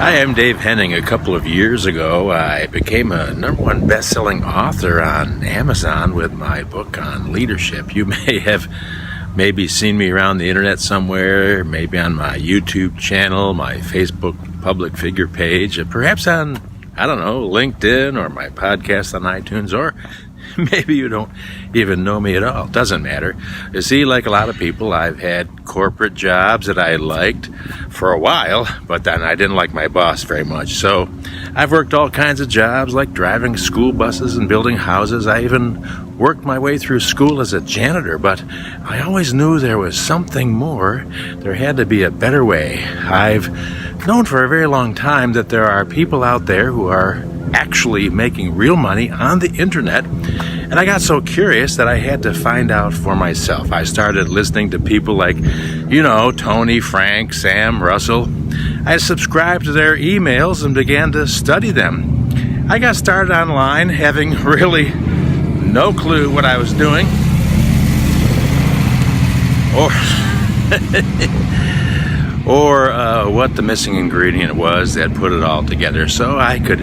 Hi, I'm Dave Henning. A couple of years ago, I became a #1 best-selling author on Amazon with my book on leadership. You may have maybe seen me around the internet somewhere, maybe on my YouTube channel, my Facebook public figure page, perhaps on, I don't know, LinkedIn or my podcast on iTunes, or maybe you don't even know me at all. Doesn't matter. You see, like a lot of people, I've had corporate jobs that I liked for a while, but then I didn't like my boss very much. So I've worked all kinds of jobs, like driving school buses and building houses. I even worked my way through school as a janitor, but I always knew there was something more. There had to be a better way. I've known for a very long time that there are people out there who are actually making real money on the internet, and I got so curious that I had to find out for myself. I started listening to people like, Tony, Frank, Sam, Russell. I subscribed to their emails and began to study them. I got started online having really no clue what I was doing or what the missing ingredient was that put it all together, so I could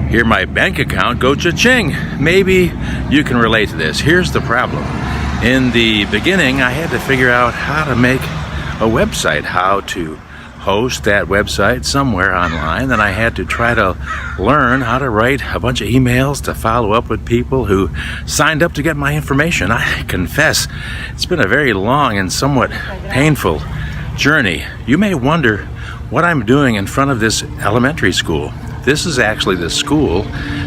hear my bank account go cha-ching. Maybe you can relate to this. Here's the problem. In the beginning, I had to figure out how to make a website, how to host that website somewhere online. Then I had to try to learn how to write a bunch of emails to follow up with people who signed up to get my information. I confess, it's been a very long and somewhat painful journey. You may wonder what I'm doing in front of this elementary school. This is actually the school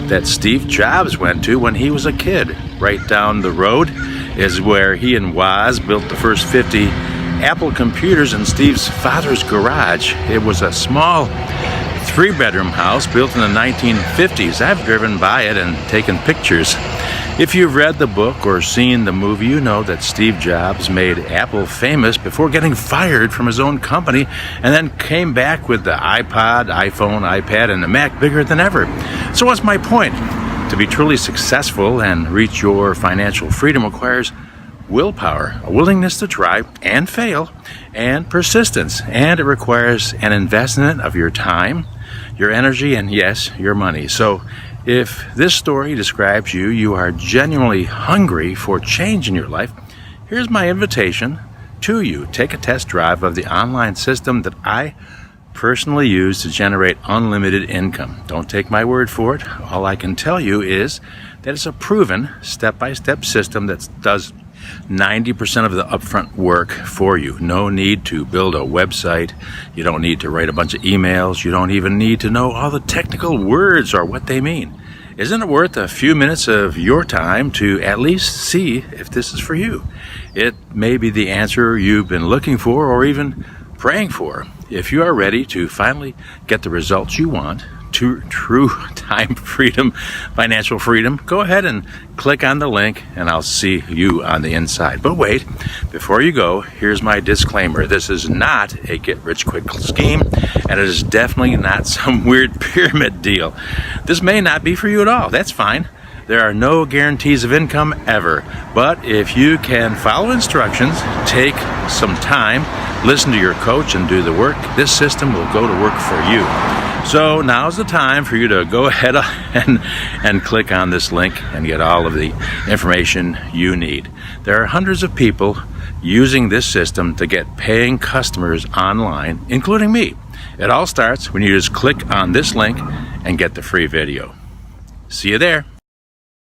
that Steve Jobs went to when he was a kid. Right down the road is where he and Woz built the first 50 Apple computers in Steve's father's garage. It was a small 3-bedroom house built in the 1950s. I've driven by it and taken pictures. If you've read the book or seen the movie, you know that Steve Jobs made Apple famous before getting fired from his own company, and then came back with the iPod, iPhone, iPad, and the Mac bigger than ever. So what's my point? To be truly successful and reach your financial freedom requires willpower, a willingness to try and fail, and persistence. And it requires an investment of your time, your energy, and yes, your money. So if this story describes you, you are genuinely hungry for change in your life, here's my invitation to you. Take a test drive of the online system that I personally use to generate unlimited income. Don't take my word for it. All I can tell you is that it's a proven step-by-step system that does 90% of the upfront work for you. No need to build a website. You don't need to write a bunch of emails. You don't even need to know all the technical words or what they mean. Isn't it worth a few minutes of your time to at least see if this is for you? It may be the answer you've been looking for or even praying for. If you are ready to finally get the results you want, to true time freedom, financial freedom, go ahead and click on the link and I'll see you on the inside. But wait, before you go, here's my disclaimer. This is not a get-rich-quick scheme, and it is definitely not some weird pyramid deal. This may not be for you at all. That's fine. There are no guarantees of income ever. But if you can follow instructions, take some time, listen to your coach, and do the work, this system will go to work for you. So now's the time for you to go ahead and click on this link and get all of the information you need. There are hundreds of people using this system to get paying customers online, including me. It all starts when you just click on this link and get the free video. See you there.